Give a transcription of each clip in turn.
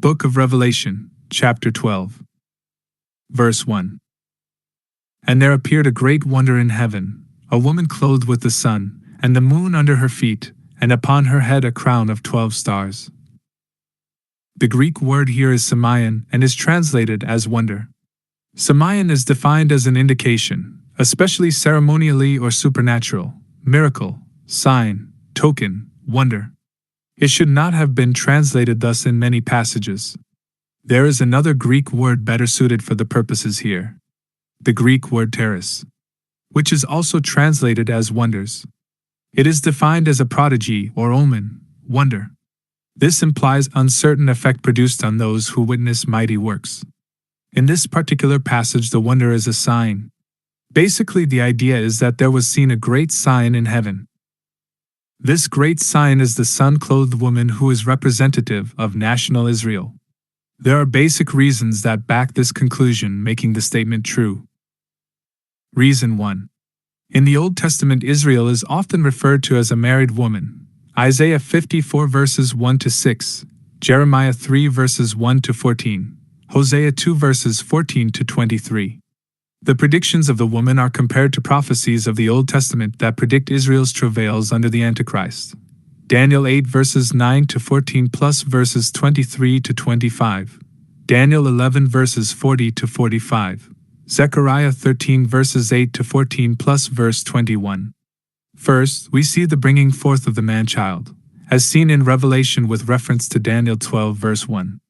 Book of Revelation, chapter 12. Verse 1. And there appeared a great wonder in heaven, a woman clothed with the sun, and the moon under her feet, and upon her head a crown of 12 stars. The Greek word here is semeion and is translated as wonder. Semeion is defined as an indication, especially ceremonially or supernatural, miracle, sign, token, wonder. It should not have been translated thus in many passages. There is another Greek word better suited for the purposes here. The Greek word teres, which is also translated as wonders. It is defined as a prodigy or omen, wonder. This implies uncertain effect produced on those who witness mighty works. In this particular passage, the wonder is a sign. Basically, the idea is that there was seen a great sign in heaven. This great sign is the sun-clothed woman who is representative of national Israel. There are basic reasons that back this conclusion, making the statement true. Reason 1. In the Old Testament, Israel is often referred to as a married woman. Isaiah 54 verses 1 to 6, Jeremiah 3 verses 1 to 14, Hosea 2 verses 14 to 23. The predictions of the woman are compared to prophecies of the Old Testament that predict Israel's travails under the Antichrist. Daniel 8 verses 9 to 14 plus verses 23 to 25, Daniel 11 verses 40 to 45, Zechariah 13 verses 8 to 14 plus verse 21. First, we see the bringing forth of the man-child, as seen in Revelation with reference to Daniel 12 verse 1.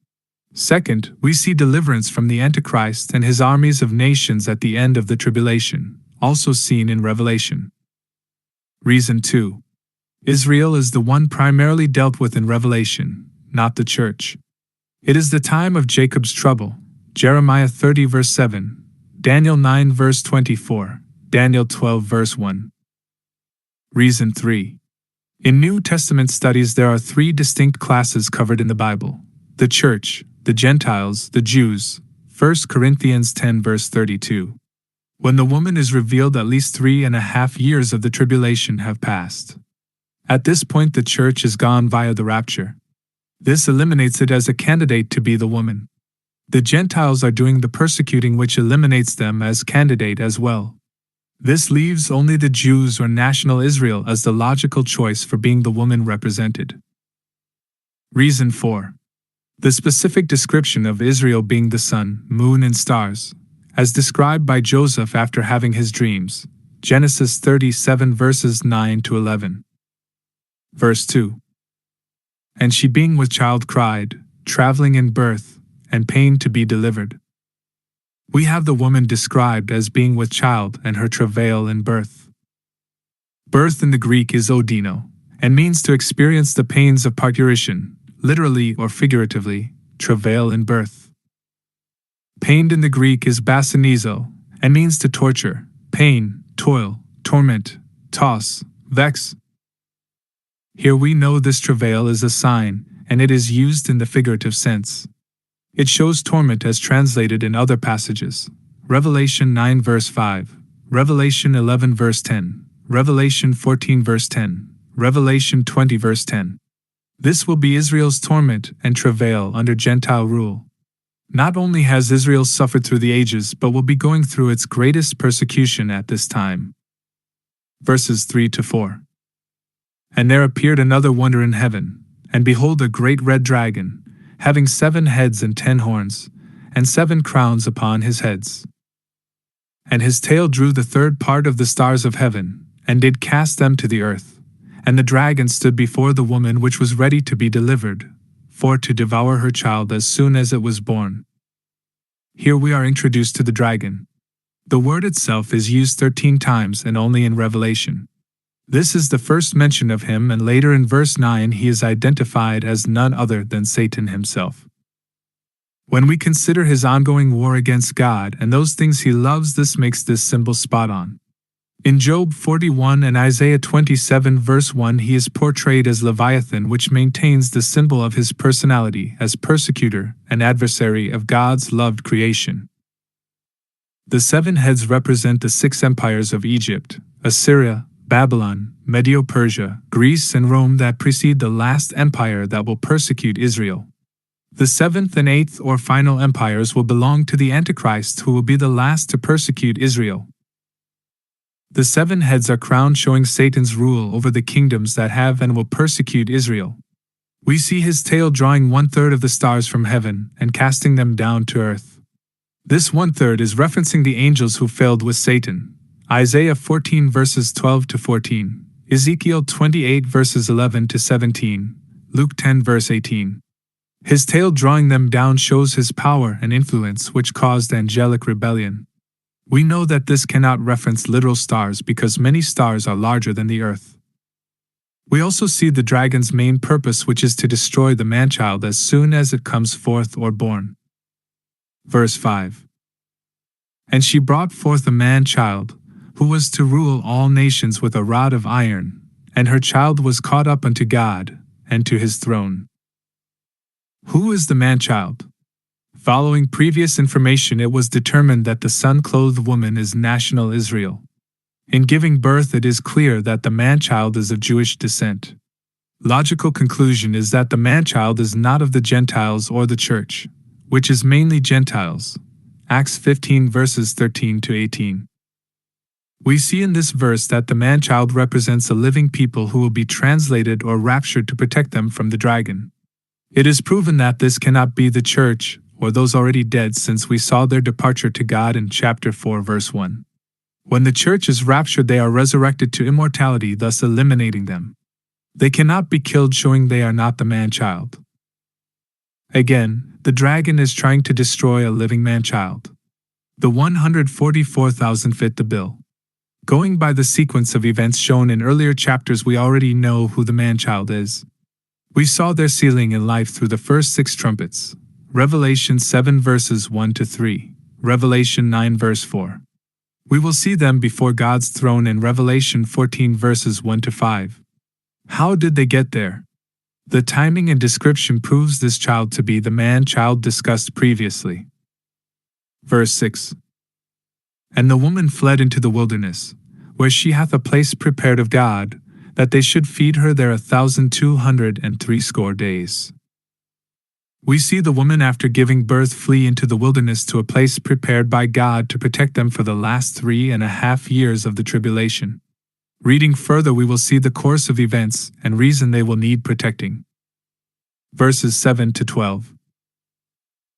Second, we see deliverance from the Antichrist and his armies of nations at the end of the tribulation, also seen in Revelation. Reason 2. Israel is the one primarily dealt with in Revelation, not the church. It is the time of Jacob's trouble, Jeremiah 30 verse 7, Daniel 9 verse 24, Daniel 12 verse 1. Reason 3. In New Testament studies, there are three distinct classes covered in the Bible: the church, the Gentiles, the Jews. 1 Corinthians 10 verse 32. When the woman is revealed, at least 3.5 years of the tribulation have passed. At this point, the church is gone via the rapture. This eliminates it as a candidate to be the woman. The Gentiles are doing the persecuting, which eliminates them as candidate as well. This leaves only the Jews or national Israel as the logical choice for being the woman represented. Reason 4. The specific description of Israel being the sun, moon, and stars, as described by Joseph after having his dreams, Genesis 37 verses 9 to 11. Verse 2. And she being with child cried, traveling in birth, and pain to be delivered. We have the woman described as being with child and her travail in birth. Birth in the Greek is odino, and means to experience the pains of parturition, literally or figuratively, travail in birth. Pained in the Greek is basanizo, and means to torture, pain, toil, torment, toss, vex. Here we know this travail is a sign, and it is used in the figurative sense. It shows torment as translated in other passages: Revelation 9 verse 5, Revelation 11 verse 10, Revelation 14 verse 10, Revelation 20 verse 10. This will be Israel's torment and travail under Gentile rule. Not only has Israel suffered through the ages, but will be going through its greatest persecution at this time. Verses 3 to 4. And there appeared another wonder in heaven, and behold, a great red dragon, having 7 heads and 10 horns, and 7 crowns upon his heads. And his tail drew the third part of the stars of heaven, and did cast them to the earth. And the dragon stood before the woman which was ready to be delivered, for to devour her child as soon as it was born. Here we are introduced to the dragon. The word itself is used 13 times and only in Revelation. This is the first mention of him, and later in verse 9 he is identified as none other than Satan himself. When we consider his ongoing war against God and those things he loves, this makes this symbol spot on. In Job 41 and Isaiah 27 verse 1 he is portrayed as Leviathan, which maintains the symbol of his personality as persecutor and adversary of God's loved creation. The 7 heads represent the 6 empires of Egypt, Assyria, Babylon, Medo-Persia, Greece, and Rome that precede the last empire that will persecute Israel. The seventh and eighth or final empires will belong to the Antichrist, who will be the last to persecute Israel. The 7 heads are crowned, showing Satan's rule over the kingdoms that have and will persecute Israel. We see his tail drawing 1/3 of the stars from heaven and casting them down to earth. This 1/3 is referencing the angels who failed with Satan. Isaiah 14 verses 12 to 14, Ezekiel 28 verses 11 to 17, Luke 10 verse 18. His tail drawing them down shows his power and influence, which caused angelic rebellion. We know that this cannot reference literal stars because many stars are larger than the earth. We also see the dragon's main purpose, which is to destroy the man-child as soon as it comes forth or born. Verse 5. And she brought forth a man-child, who was to rule all nations with a rod of iron, and her child was caught up unto God, and to his throne. Who is the man-child? Following previous information, it was determined that the sun-clothed woman is national Israel. In giving birth, it is clear that the man-child is of Jewish descent. Logical conclusion is that the man-child is not of the Gentiles or the church, which is mainly Gentiles. Acts 15 verses 13 to 18. We see in this verse that the man-child represents a living people who will be translated or raptured to protect them from the dragon. It is proven that this cannot be the church or those already dead, since we saw their departure to God in chapter 4 verse 1. When the church is raptured, they are resurrected to immortality, thus eliminating them. They cannot be killed, showing they are not the man-child. Again, the dragon is trying to destroy a living man-child. The 144,000 fit the bill. Going by the sequence of events shown in earlier chapters, we already know who the man-child is. We saw their sealing in life through the first 6 trumpets. Revelation 7 verses 1 to 3, Revelation 9 verse 4. We will see them before God's throne in Revelation 14 verses 1 to 5. How did they get there? The timing and description proves this child to be the man-child discussed previously. Verse 6. And the woman fled into the wilderness, where she hath a place prepared of God, that they should feed her there 1,260 days. We see the woman, after giving birth, flee into the wilderness to a place prepared by God to protect them for the last 3.5 years of the tribulation. Reading further, we will see the course of events and reason they will need protecting. Verses 7 to 12.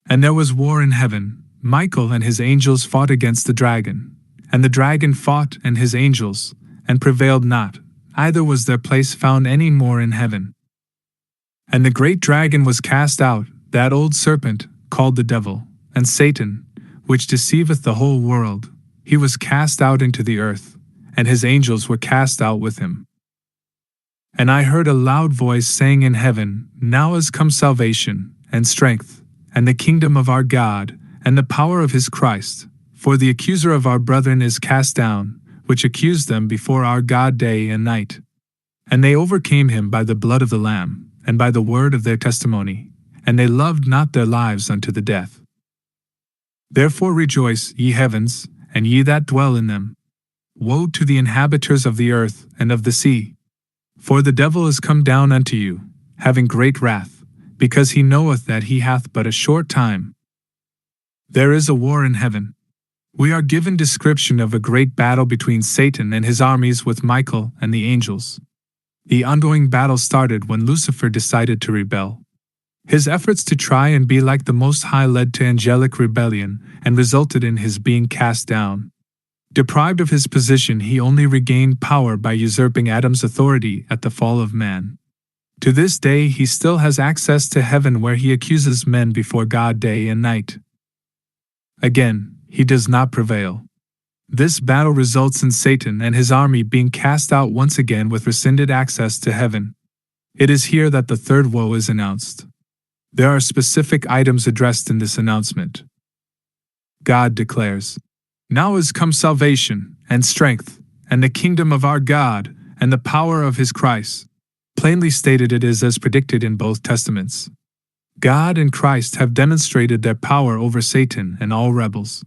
And there was war in heaven. Michael and his angels fought against the dragon, and the dragon fought and his angels, and prevailed not, neither was their place found any more in heaven. And the great dragon was cast out, that old serpent, called the devil, and Satan, which deceiveth the whole world. He was cast out into the earth, and his angels were cast out with him. And I heard a loud voice saying in heaven, Now is come salvation, and strength, and the kingdom of our God, and the power of his Christ. For the accuser of our brethren is cast down, which accused them before our God day and night. And they overcame him by the blood of the Lamb, and by the word of their testimony, and they loved not their lives unto the death. Therefore rejoice, ye heavens, and ye that dwell in them. Woe to the inhabitants of the earth and of the sea! For the devil is come down unto you, having great wrath, because he knoweth that he hath but a short time. There is a war in heaven. We are given description of a great battle between Satan and his armies with Michael and the angels. The ongoing battle started when Lucifer decided to rebel. His efforts to try and be like the Most High led to angelic rebellion and resulted in his being cast down. Deprived of his position, he only regained power by usurping Adam's authority at the fall of man. To this day, he still has access to heaven, where he accuses men before God day and night. Again, he does not prevail. This battle results in Satan and his army being cast out once again with rescinded access to heaven. It is here that the third woe is announced. There are specific items addressed in this announcement. God declares, Now is come salvation, and strength, and the kingdom of our God, and the power of his Christ. Plainly stated, it is as predicted in both testaments. God and Christ have demonstrated their power over Satan and all rebels.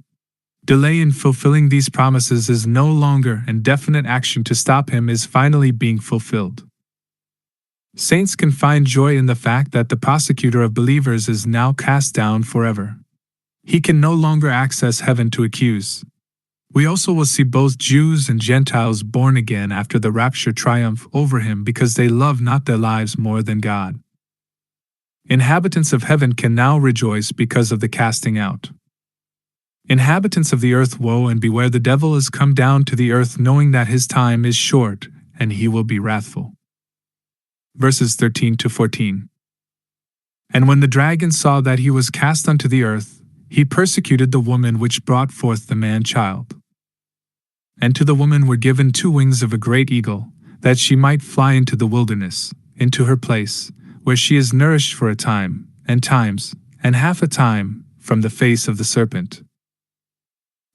Delay in fulfilling these promises is no longer, and definite action to stop him is finally being fulfilled. Saints can find joy in the fact that the prosecutor of believers is now cast down forever. He can no longer access heaven to accuse. We also will see both Jews and Gentiles born again after the rapture triumph over him because they love not their lives more than God. Inhabitants of heaven can now rejoice because of the casting out. Inhabitants of the earth, woe and beware, the devil is come down to the earth knowing that his time is short, and he will be wrathful. Verses 13 to 14. And when the dragon saw that he was cast unto the earth, he persecuted the woman which brought forth the man-child. And to the woman were given 2 wings of a great eagle, that she might fly into the wilderness, into her place, where she is nourished for a time, and times, and half a time, from the face of the serpent.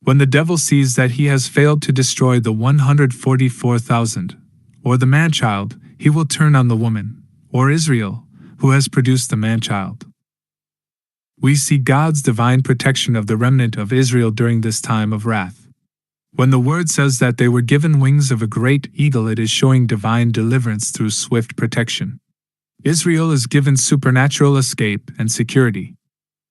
When the devil sees that he has failed to destroy the 144,000, or the man-child, he will turn on the woman, or Israel, who has produced the man-child. We see God's divine protection of the remnant of Israel during this time of wrath. When the word says that they were given wings of a great eagle, it is showing divine deliverance through swift protection. Israel is given supernatural escape and security.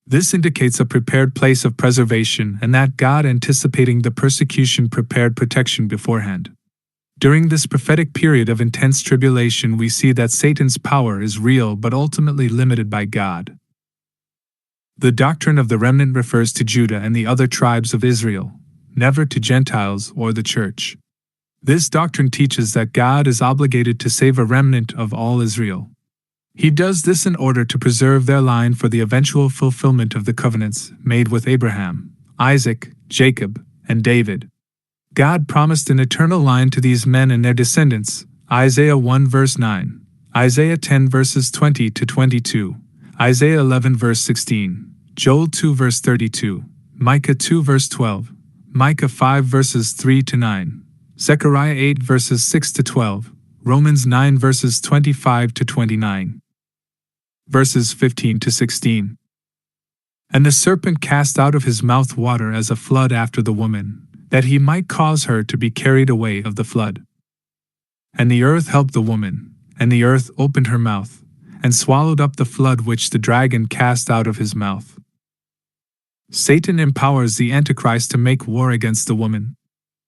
This indicates a prepared place of preservation and that God, anticipating the persecution, prepared protection beforehand. During this prophetic period of intense tribulation, we see that Satan's power is real but ultimately limited by God. The doctrine of the remnant refers to Judah and the other tribes of Israel, never to Gentiles or the church. This doctrine teaches that God is obligated to save a remnant of all Israel. He does this in order to preserve their line for the eventual fulfillment of the covenants made with Abraham, Isaac, Jacob, and David. God promised an eternal line to these men and their descendants, Isaiah 1 verse 9, Isaiah 10 verses 20 to 22, Isaiah 11 verse 16, Joel 2 verse 32, Micah 2 verse 12, Micah 5 verses 3 to 9, Zechariah 8 verses 6 to 12, Romans 9 verses 25 to 29. Verses 15 to 16. And the serpent cast out of his mouth water as a flood after the woman, that he might cause her to be carried away of the flood. And the earth helped the woman, and the earth opened her mouth, and swallowed up the flood which the dragon cast out of his mouth. Satan empowers the Antichrist to make war against the woman.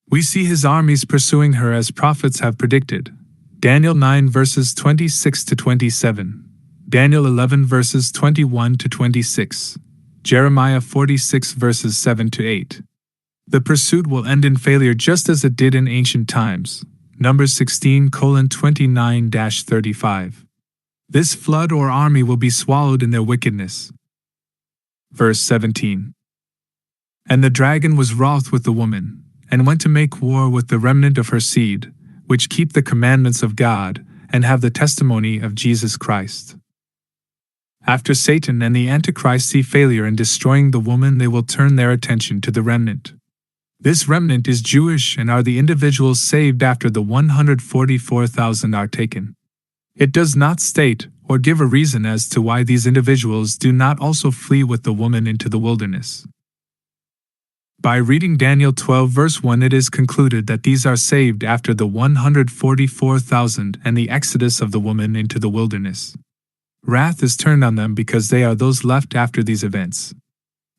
We see his armies pursuing her as prophets have predicted. Daniel 9 verses 26 to 27. Daniel 11 verses 21 to 26, Jeremiah 46 verses 7 to 8. The pursuit will end in failure just as it did in ancient times. Numbers 16:29-35. This flood or army will be swallowed in their wickedness. Verse 17. And the dragon was wroth with the woman, and went to make war with the remnant of her seed, which keep the commandments of God, and have the testimony of Jesus Christ. After Satan and the Antichrist see failure in destroying the woman, they will turn their attention to the remnant. This remnant is Jewish and are the individuals saved after the 144,000 are taken. It does not state or give a reason as to why these individuals do not also flee with the woman into the wilderness. By reading Daniel 12 verse 1, it is concluded that these are saved after the 144,000 and the exodus of the woman into the wilderness. Wrath is turned on them because they are those left after these events.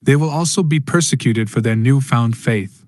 They will also be persecuted for their newfound faith.